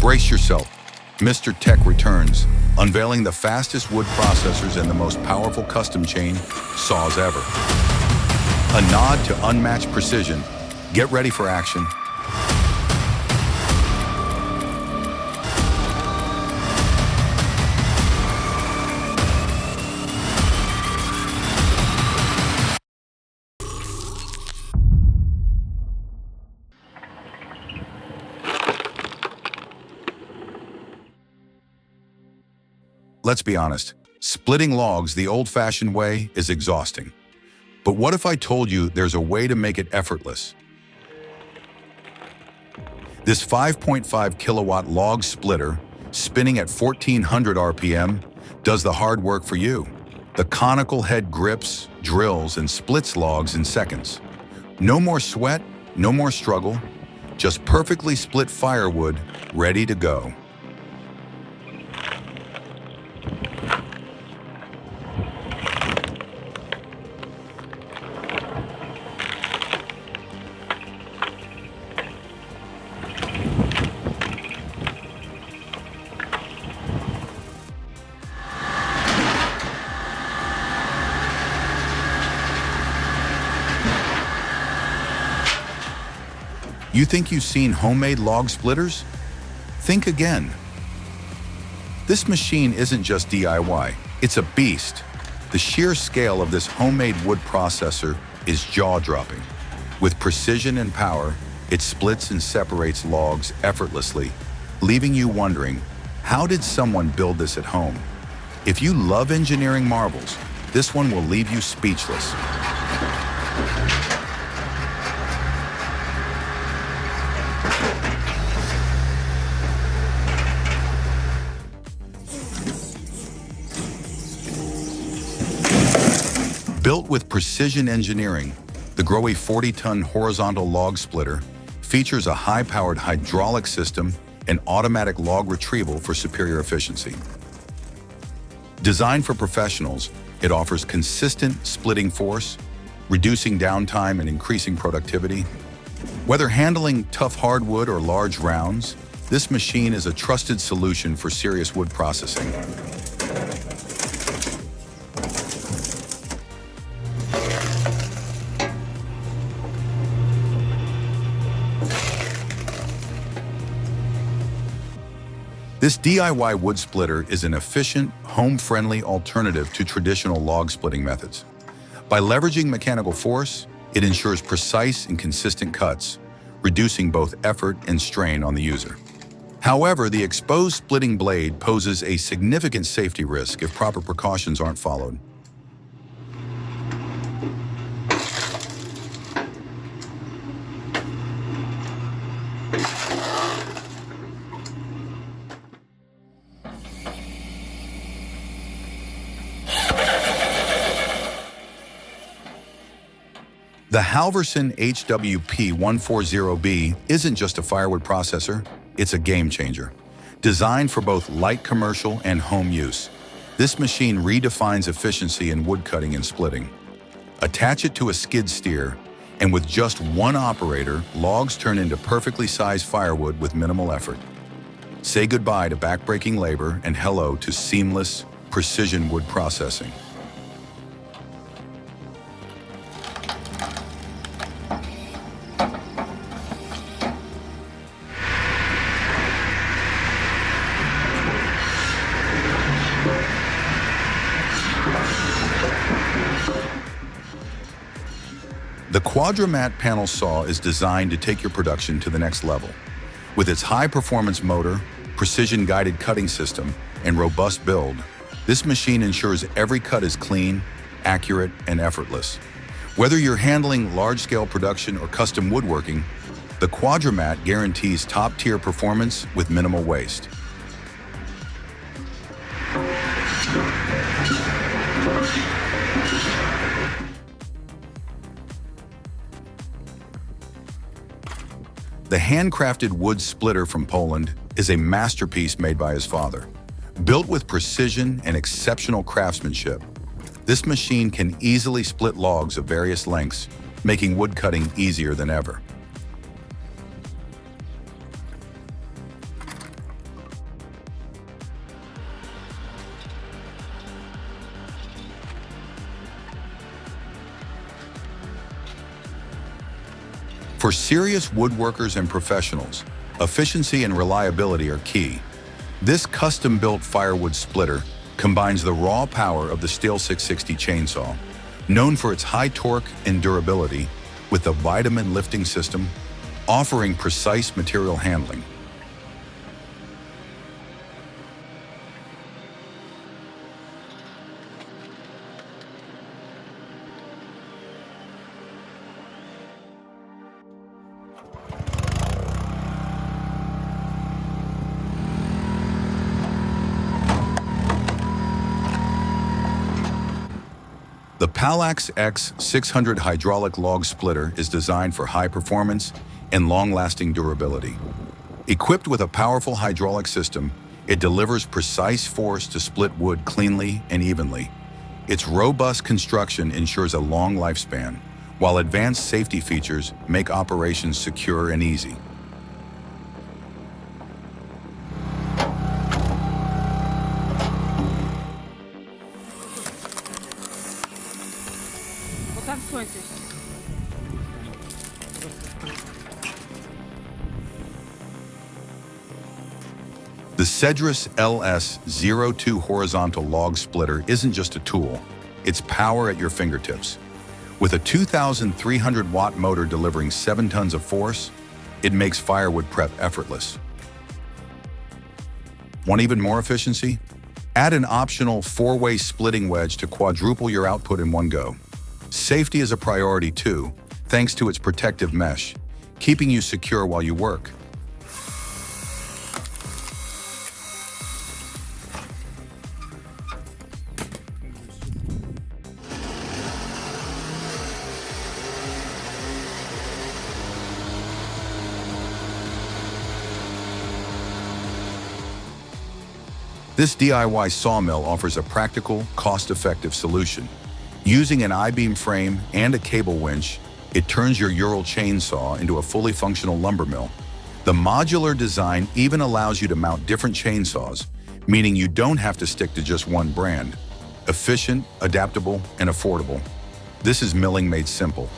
Brace yourself. Mr. Tech returns, unveiling the fastest wood processors and the most powerful custom chain saws ever. A nod to unmatched precision. Get ready for action. Let's be honest, splitting logs the old-fashioned way is exhausting. But what if I told you there's a way to make it effortless? This 5.5 kilowatt log splitter, spinning at 1400 RPM, does the hard work for you. The conical head grips, drills, and splits logs in seconds. No more sweat, no more struggle, just perfectly split firewood ready to go. You think you've seen homemade log splitters? Think again. This machine isn't just DIY, it's a beast. The sheer scale of this homemade wood processor is jaw-dropping. With precision and power, it splits and separates logs effortlessly, leaving you wondering, how did someone build this at home? If you love engineering marvels, this one will leave you speechless. Built with precision engineering, the Growy 40-ton horizontal log splitter features a high-powered hydraulic system and automatic log retrieval for superior efficiency. Designed for professionals, it offers consistent splitting force, reducing downtime and increasing productivity. Whether handling tough hardwood or large rounds, this machine is a trusted solution for serious wood processing. This DIY wood splitter is an efficient, home-friendly alternative to traditional log splitting methods. By leveraging mechanical force, it ensures precise and consistent cuts, reducing both effort and strain on the user. However, the exposed splitting blade poses a significant safety risk if proper precautions aren't followed. The Halverson HWP140B isn't just a firewood processor, it's a game changer. Designed for both light commercial and home use, this machine redefines efficiency in wood cutting and splitting. Attach it to a skid steer, and with just one operator, logs turn into perfectly sized firewood with minimal effort. Say goodbye to backbreaking labor and hello to seamless, precision wood processing. The Quadramat panel saw is designed to take your production to the next level. With its high-performance motor, precision-guided cutting system, and robust build, this machine ensures every cut is clean, accurate, and effortless. Whether you're handling large-scale production or custom woodworking, the Quadramat guarantees top-tier performance with minimal waste. The handcrafted wood splitter from Poland is a masterpiece made by his father. Built with precision and exceptional craftsmanship, this machine can easily split logs of various lengths, making wood cutting easier than ever. For serious woodworkers and professionals, efficiency and reliability are key. This custom-built firewood splitter combines the raw power of the Stihl 660 chainsaw, known for its high torque and durability, with the vitamin lifting system, offering precise material handling. The Palax X600 hydraulic log splitter is designed for high performance and long-lasting durability. Equipped with a powerful hydraulic system, it delivers precise force to split wood cleanly and evenly. Its robust construction ensures a long lifespan, while advanced safety features make operations secure and easy. The Cedrus LS02 horizontal log splitter isn't just a tool, it's power at your fingertips. With a 2,300-watt motor delivering 7 tons of force, it makes firewood prep effortless. Want even more efficiency? Add an optional 4-way splitting wedge to quadruple your output in one go. Safety is a priority too, thanks to its protective mesh, keeping you secure while you work. This DIY sawmill offers a practical, cost-effective solution. Using an I-beam frame and a cable winch, it turns your Ural chainsaw into a fully functional lumber mill. The modular design even allows you to mount different chainsaws, meaning you don't have to stick to just one brand. Efficient, adaptable, and affordable. This is milling made simple.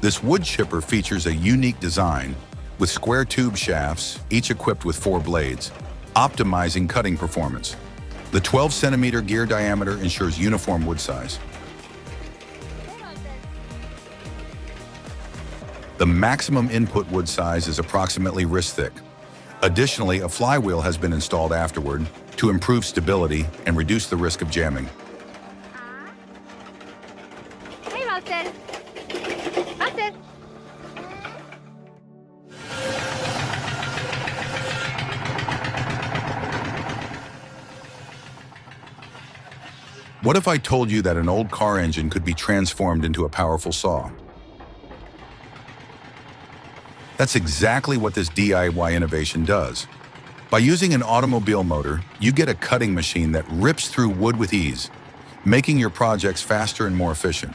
This wood chipper features a unique design with square tube shafts, each equipped with 4 blades, optimizing cutting performance. The 12-centimeter gear diameter ensures uniform wood size. The maximum input wood size is approximately wrist thick. Additionally, a flywheel has been installed afterward to improve stability and reduce the risk of jamming. Hey, Walter. Walter. What if I told you that an old car engine could be transformed into a powerful saw? That's exactly what this DIY innovation does. By using an automobile motor, you get a cutting machine that rips through wood with ease, making your projects faster and more efficient.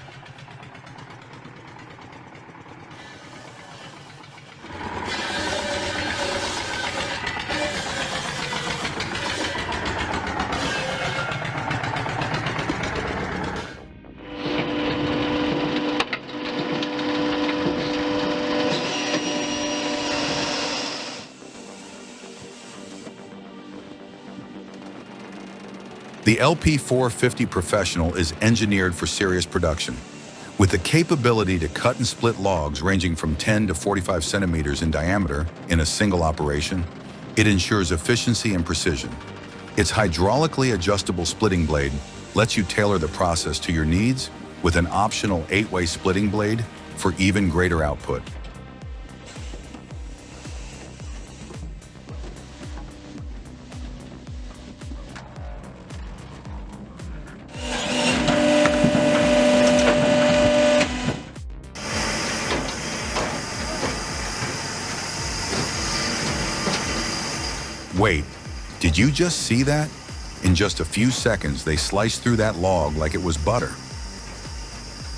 The LP450 Professional is engineered for serious production. With the capability to cut and split logs ranging from 10 to 45 centimeters in diameter in a single operation, it ensures efficiency and precision. Its hydraulically adjustable splitting blade lets you tailor the process to your needs with an optional 8-way splitting blade for even greater output. Wait, did you just see that? In just a few seconds, they sliced through that log like it was butter.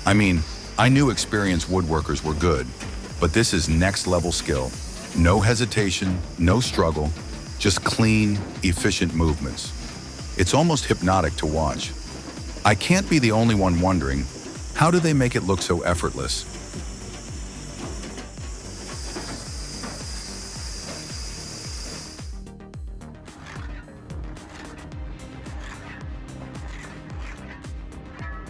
I mean, I knew experienced woodworkers were good, but this is next-level skill. No hesitation, no struggle, just clean, efficient movements. It's almost hypnotic to watch. I can't be the only one wondering, how do they make it look so effortless?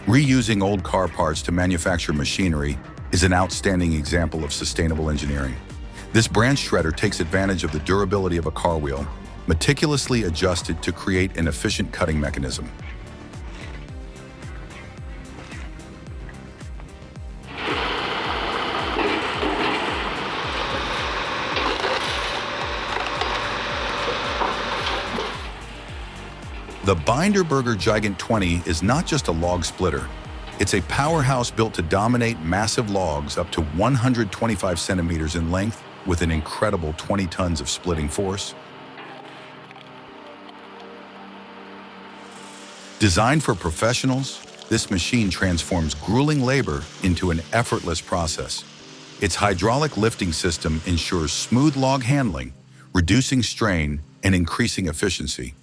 Reusing old car parts to manufacture machinery is an outstanding example of sustainable engineering. This branch shredder takes advantage of the durability of a car wheel, meticulously adjusted to create an efficient cutting mechanism. The Binderberger Gigant 20 is not just a log splitter. It's a powerhouse built to dominate massive logs up to 125 centimeters in length with an incredible 20 tons of splitting force. Designed for professionals, this machine transforms grueling labor into an effortless process. Its hydraulic lifting system ensures smooth log handling, reducing strain and increasing efficiency.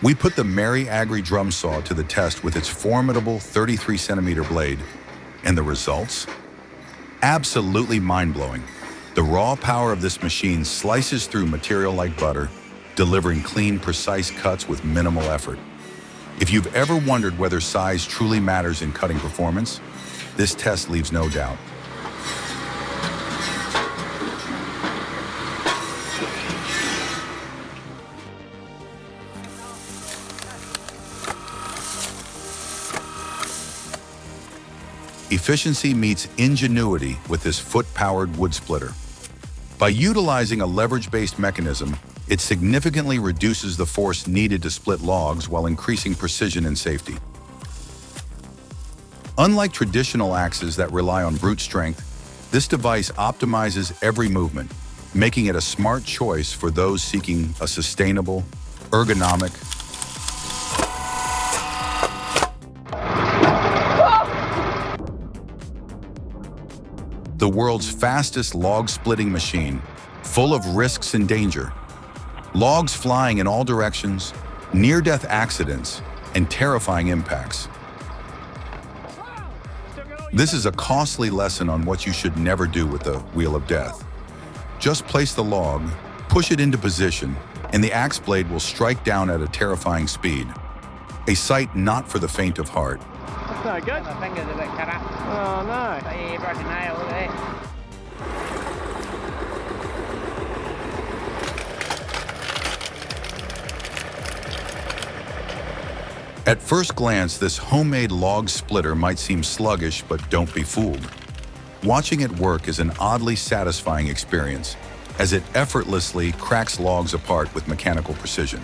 We put the Mary Agri drum saw to the test with its formidable 33-centimeter blade, and the results? Absolutely mind-blowing. The raw power of this machine slices through material like butter, delivering clean, precise cuts with minimal effort. If you've ever wondered whether size truly matters in cutting performance, this test leaves no doubt. Efficiency meets ingenuity with this foot-powered wood splitter. By utilizing a leverage-based mechanism, it significantly reduces the force needed to split logs while increasing precision and safety. Unlike traditional axes that rely on brute strength, this device optimizes every movement, making it a smart choice for those seeking a sustainable, ergonomic, the world's fastest log-splitting machine, full of risks and danger. Logs flying in all directions, near-death accidents, and terrifying impacts. This is a costly lesson on what you should never do with the wheel of death. Just place the log, push it into position, and the axe blade will strike down at a terrifying speed. A sight not for the faint of heart. That's not good. My finger's a bit cut. Oh no. He broke a nail, look at it. At first glance, this homemade log splitter might seem sluggish, but don't be fooled. Watching it work is an oddly satisfying experience, as it effortlessly cracks logs apart with mechanical precision.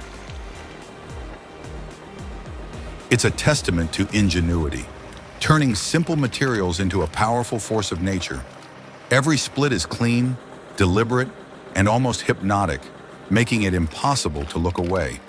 It's a testament to ingenuity, turning simple materials into a powerful force of nature. Every split is clean, deliberate, and almost hypnotic, making it impossible to look away.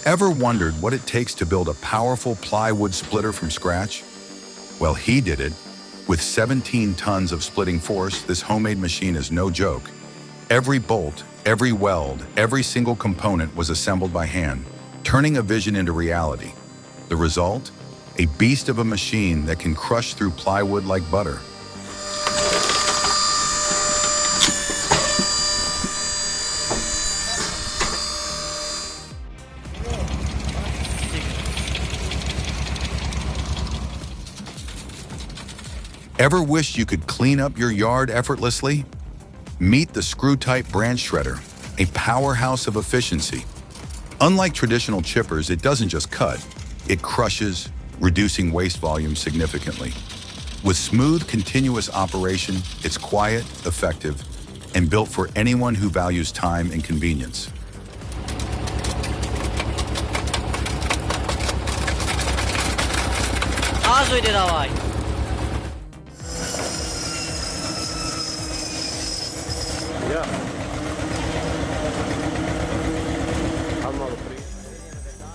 Ever wondered what it takes to build a powerful plywood splitter from scratch? Well, he did it. With 17 tons of splitting force, this homemade machine is no joke. Every bolt, every weld, every single component was assembled by hand, turning a vision into reality. The result? A beast of a machine that can crush through plywood like butter. Ever wished you could clean up your yard effortlessly? Meet the screw-type branch shredder, a powerhouse of efficiency. Unlike traditional chippers, it doesn't just cut, it crushes, reducing waste volume significantly. With smooth, continuous operation, it's quiet, effective, and built for anyone who values time and convenience. Газуйте давай. Yeah. I'm not free.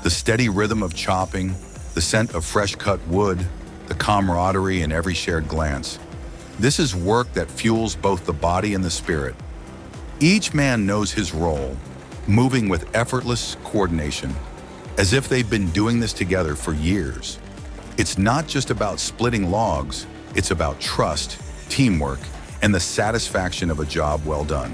The steady rhythm of chopping, the scent of fresh-cut wood, the camaraderie in every shared glance. This is work that fuels both the body and the spirit. Each man knows his role, moving with effortless coordination, as if they've been doing this together for years. It's not just about splitting logs, it's about trust, teamwork, and the satisfaction of a job well done.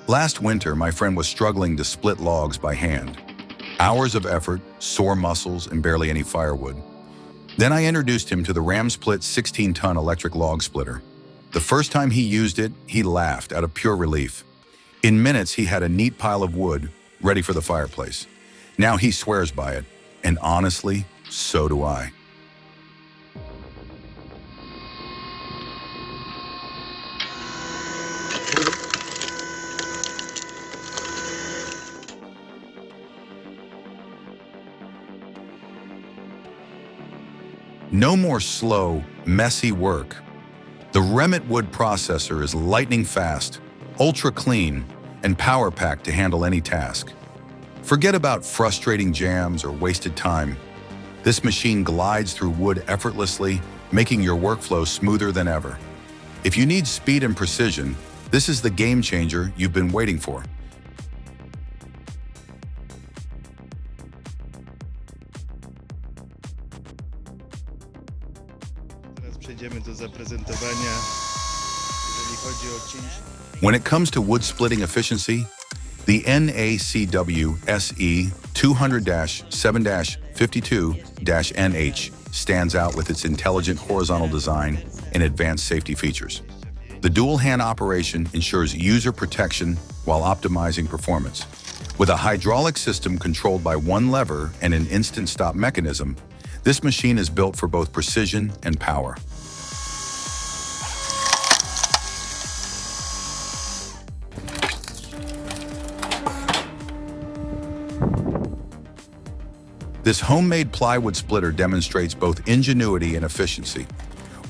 Last winter, my friend was struggling to split logs by hand. Hours of effort, sore muscles, and barely any firewood. Then I introduced him to the Ram-Split 16-ton electric log splitter. The first time he used it, he laughed out of pure relief. In minutes, he had a neat pile of wood ready for the fireplace. Now he swears by it, and honestly, so do I. No more slow, messy work. The Remit wood processor is lightning fast, ultra clean, and power-packed to handle any task. Forget about frustrating jams or wasted time. This machine glides through wood effortlessly, making your workflow smoother than ever. If you need speed and precision, this is the game changer you've been waiting for. Teraz przejdziemy do zaprezentowania, jeżeli chodzi o cięcie. When it comes to wood splitting efficiency, the NACW SE 200-7-52-NH stands out with its intelligent horizontal design and advanced safety features. The dual-hand operation ensures user protection while optimizing performance. With a hydraulic system controlled by one lever and an instant stop mechanism, this machine is built for both precision and power. This homemade plywood splitter demonstrates both ingenuity and efficiency.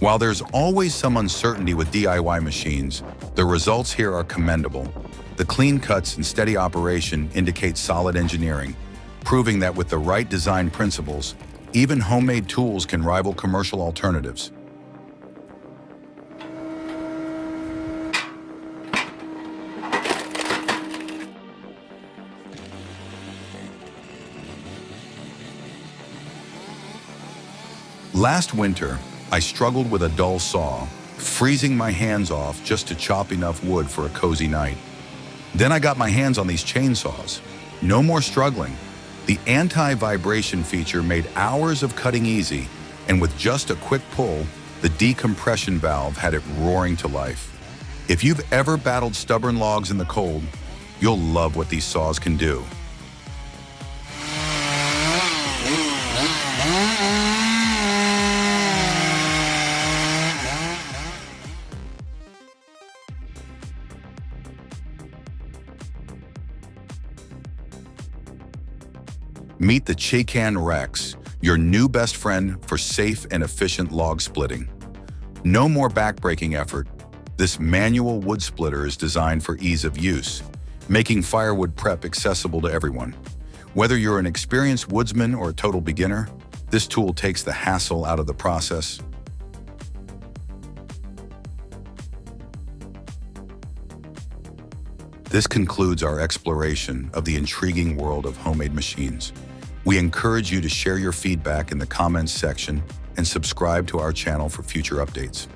While there's always some uncertainty with DIY machines, the results here are commendable. The clean cuts and steady operation indicate solid engineering, proving that with the right design principles, even homemade tools can rival commercial alternatives. Last winter, I struggled with a dull saw, freezing my hands off just to chop enough wood for a cozy night. Then I got my hands on these chainsaws. No more struggling. The anti-vibration feature made hours of cutting easy, and with just a quick pull, the decompression valve had it roaring to life. If you've ever battled stubborn logs in the cold, you'll love what these saws can do. Meet the Chican Rex, your new best friend for safe and efficient log splitting. No more backbreaking effort. This manual wood splitter is designed for ease of use, making firewood prep accessible to everyone. Whether you're an experienced woodsman or a total beginner, this tool takes the hassle out of the process. This concludes our exploration of the intriguing world of homemade machines. We encourage you to share your feedback in the comments section and subscribe to our channel for future updates.